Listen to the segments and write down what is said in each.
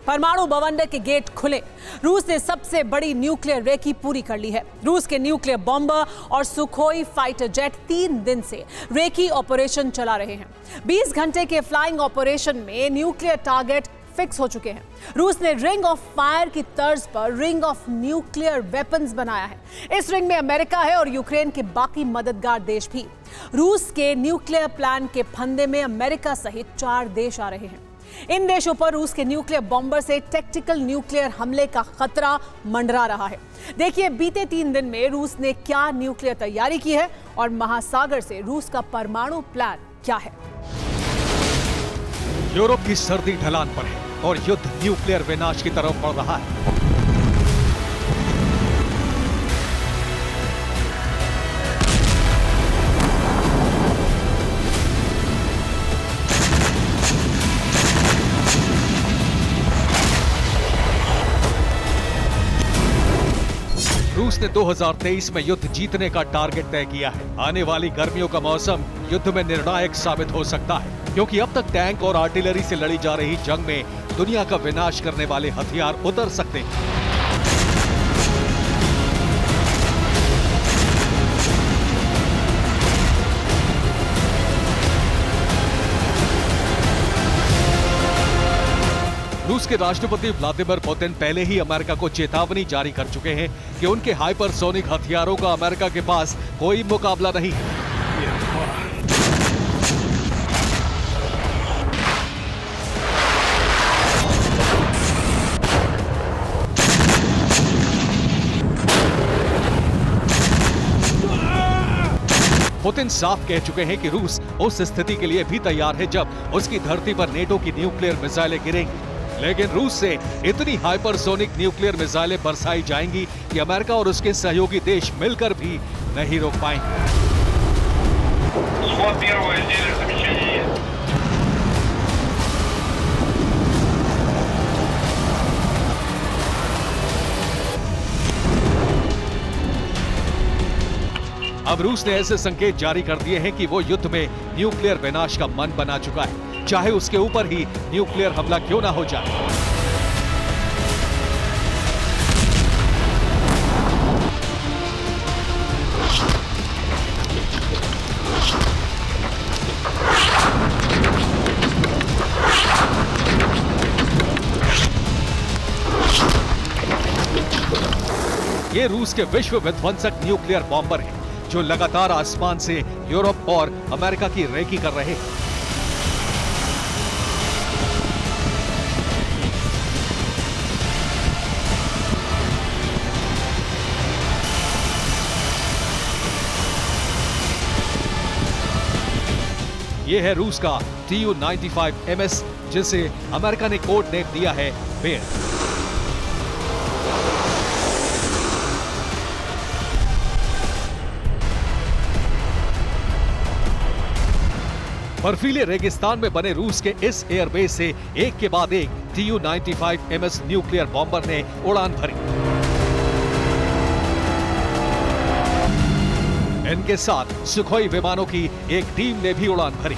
परमाणु बवंडर के गेट खुले। रूस ने सबसे बड़ी न्यूक्लियर रेकी पूरी कर ली है। रूस के न्यूक्लियर बॉम्बर और सुखोई फाइटर जेट 3 दिन से रेकी ऑपरेशन चला रहे हैं। 20 घंटे के फ्लाइंग ऑपरेशन में न्यूक्लियर टारगेट फिक्स हो चुके हैं। रूस ने रिंग ऑफ फायर की तर्ज पर रिंग ऑफ न्यूक्लियर वेपन्स बनाया है। इस रिंग में अमेरिका है और यूक्रेन के बाकी मददगार देश भी। रूस के न्यूक्लियर प्लान के फंदे में अमेरिका सहित 4 देश आ रहे हैं। इन देशों पर रूस के न्यूक्लियर बॉम्बर से टैक्टिकल न्यूक्लियर हमले का खतरा मंडरा रहा है। देखिए बीते 3 दिन में रूस ने क्या न्यूक्लियर तैयारी की है और महासागर से रूस का परमाणु प्लान क्या है। यूरोप की सर्दी ढलान पर है और युद्ध न्यूक्लियर विनाश की तरफ बढ़ रहा है। रूस ने 2023 में युद्ध जीतने का टारगेट तय किया है। आने वाली गर्मियों का मौसम युद्ध में निर्णायक साबित हो सकता है, क्योंकि अब तक टैंक और आर्टिलरी से लड़ी जा रही जंग में दुनिया का विनाश करने वाले हथियार उतर सकते हैं। रूस के राष्ट्रपति व्लादिमीर पुतिन पहले ही अमेरिका को चेतावनी जारी कर चुके हैं कि उनके हाइपरसोनिक हथियारों का अमेरिका के पास कोई मुकाबला नहीं है। पुतिन साफ कह चुके हैं कि रूस उस स्थिति के लिए भी तैयार है जब उसकी धरती पर नेटो की न्यूक्लियर मिसाइलें गिरेंगी। लेकिन रूस से इतनी हाइपरसोनिक न्यूक्लियर मिसाइलें बरसाई जाएंगी कि अमेरिका और उसके सहयोगी देश मिलकर भी नहीं रोक पाएंगे। अब रूस ने ऐसे संकेत जारी कर दिए हैं कि वो युद्ध में न्यूक्लियर विनाश का मन बना चुका है, चाहे उसके ऊपर ही न्यूक्लियर हमला क्यों ना हो जाए। ये रूस के विश्व विध्वंसक न्यूक्लियर बॉम्बर हैं, जो लगातार आसमान से यूरोप और अमेरिका की रेकी कर रहे हैं। ये है रूस का Tu-95MS, जिसे अमेरिका ने कोड नेम दिया है बेयर। बर्फीले रेगिस्तान में बने रूस के इस एयरबेस से एक के बाद एक Tu-95MS न्यूक्लियर बॉम्बर ने उड़ान भरी। इनके साथ सुखोई विमानों की एक टीम ने भी उड़ान भरी।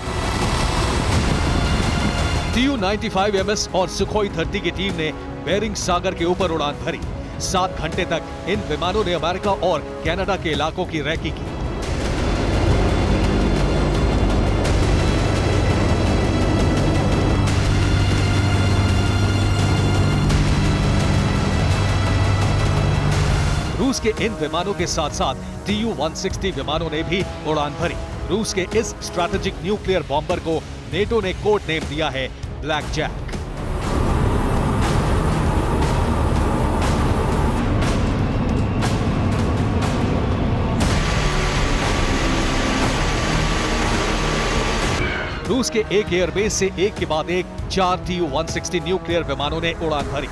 Tu-95MS और सुखोई 30 की टीम ने बेरिंग सागर के ऊपर उड़ान भरी। 7 घंटे तक इन विमानों ने अमेरिका और कनाडा के इलाकों की रेकी की। रूस के इन विमानों के साथ साथ Tu-160 विमानों ने भी उड़ान भरी। रूस के इस स्ट्रैटेजिक न्यूक्लियर बॉम्बर को नेटो ने कोड नेम दिया है ब्लैक जैक। रूस के एक एयरबेस से एक के बाद एक 4 Tu-160 न्यूक्लियर विमानों ने उड़ान भरी।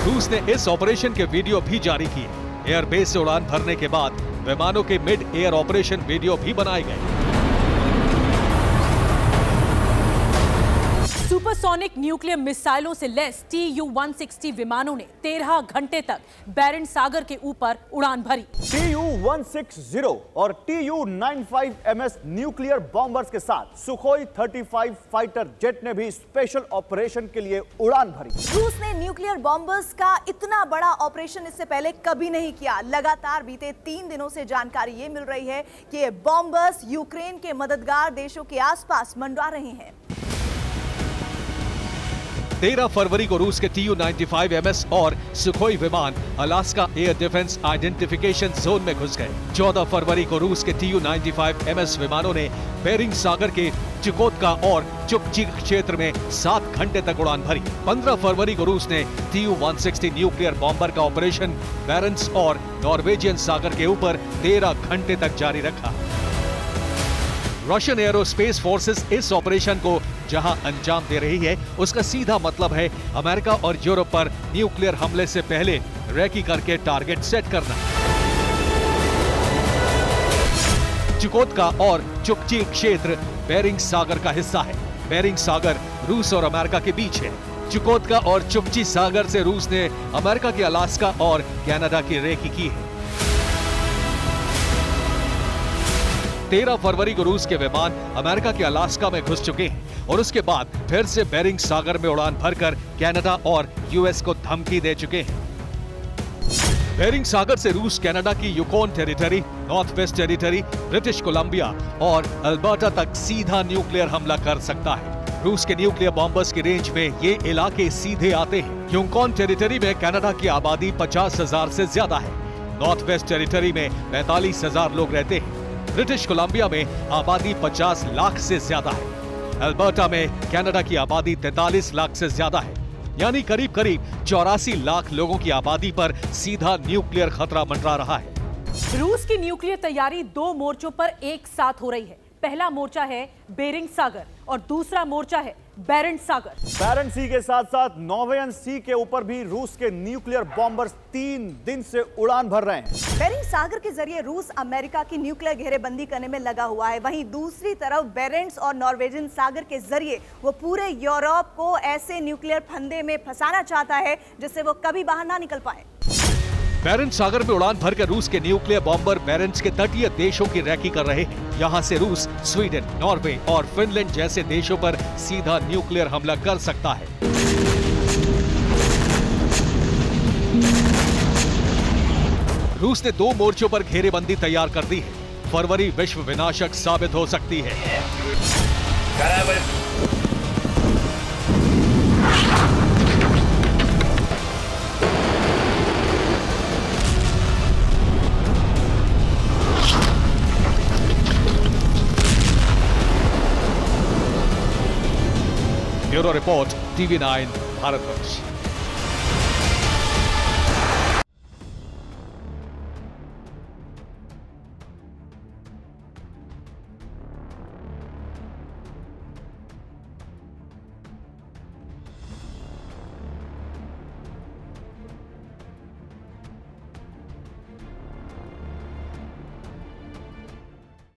रूस ने इस ऑपरेशन के वीडियो भी जारी किए। एयरबेस से उड़ान भरने के बाद विमानों के मिड एयर ऑपरेशन वीडियो भी बनाए गए। हाइपरसोनिक न्यूक्लियर मिसाइलों से लैस TU-160 विमानों ने 13 घंटे तक बैरेंट सागर के ऊपर उड़ान भरी। TU-160 और TU-95MS न्यूक्लियर बॉम्बर्स के साथ सुखोई 35 फाइटर जेट ने भी स्पेशल ऑपरेशन के लिए उड़ान भरी। रूस ने न्यूक्लियर बॉम्बर्स का इतना बड़ा ऑपरेशन इससे पहले कभी नहीं किया। लगातार बीते 3 दिनों से जानकारी ये मिल रही है कि ये बॉम्बर्स यूक्रेन के मददगार देशों के आसपास मंडरा रहे हैं। 13 फरवरी को रूस के TU-95MS और सुखोई विमान Alaska air defence identification zone में घुस गए। 14 फरवरी को रूस के TU-95MS विमानों ने बेरिंग सागर के चुकोtka और चुपची क्षेत्र में 7 घंटे तक उड़ान भरी। 15 फरवरी को रूस ने TU-160 न्यूक्लियर बॉम्बर का ऑपरेशन बैरेंट्स और नॉर्वेजियन सागर के ऊपर 13 घंटे तक जारी रखा। रशियन एरोस्पेस फोर्सेस इस ऑपरेशन को जहां अंजाम दे रही है, उसका सीधा मतलब है अमेरिका और यूरोप पर न्यूक्लियर हमले से पहले रेकी करके टारगेट सेट करना। चुकोtka और चुपची क्षेत्र बेरिंग सागर का हिस्सा है। बेरिंग सागर रूस और अमेरिका के बीच है। चुकोtka और चुपची सागर से रूस ने अमेरिका के अलास्का और कनाडा की रेकी की है। 13 फरवरी को रूस के विमान अमेरिका के अलास्का में घुस चुके हैं और उसके बाद फिर से बेरिंग सागर में उड़ान भरकर कनाडा और यूएस को धमकी दे चुके हैं। बेरिंग सागर से रूस कनाडा की Yukon territory, north west territory, British Columbia और अल्बर्टा तक सीधा न्यूक्लियर हमला कर सकता है। रूस के न्यूक्लियर बॉम्बर्स की रेंज में ये इलाके सीधे आते हैं। यूकोन टेरिटरी में कनाडा की आबादी 50,000 से ज्यादा है। नॉर्थ वेस्ट टेरिटरी में 45,000 लोग रहते हैं। ब्रिटिश कोलंबिया में आबादी 50 लाख से ज्यादा है। अल्बर्टा में कनाडा की आबादी 43 लाख से ज्यादा है। यानी करीब करीब 84 लाख लोगों की आबादी पर सीधा न्यूक्लियर खतरा मंडरा रहा है। रूस की न्यूक्लियर तैयारी 2 मोर्चों पर एक साथ हो रही है। पहला मोर्चा है बेरिंग सागर और दूसरा मोर्चा है बैरेंट सागर। बैरेंट सी के साथ साथ नॉर्वेजियन सी के ऊपर भी रूस के न्यूक्लियर बॉम्बर्स 3 दिन से उड़ान भर रहे हैं। बेरिंग सागर के जरिए रूस अमेरिका की न्यूक्लियर घेरेबंदी करने में लगा हुआ है। वहीं दूसरी तरफ बैरेंट्स और नॉर्वेजियन सागर के जरिए वो पूरे यूरोप को ऐसे न्यूक्लियर फंदे में फंसाना चाहता है जिससे वो कभी बाहर ना निकल पाए। बैरेंट सागर में उड़ान भरकर रूस के न्यूक्लियर बॉम्बर बैरेंट्स के तटीय देशों की रैकी कर रहे हैं। यहां से रूस स्वीडन, नॉर्वे और फिनलैंड जैसे देशों पर सीधा न्यूक्लियर हमला कर सकता है। रूस ने 2 मोर्चों पर घेरेबंदी तैयार कर दी है। फरवरी विश्व विनाशक साबित हो सकती है। Bureau report, TV9 Bharatvarsh.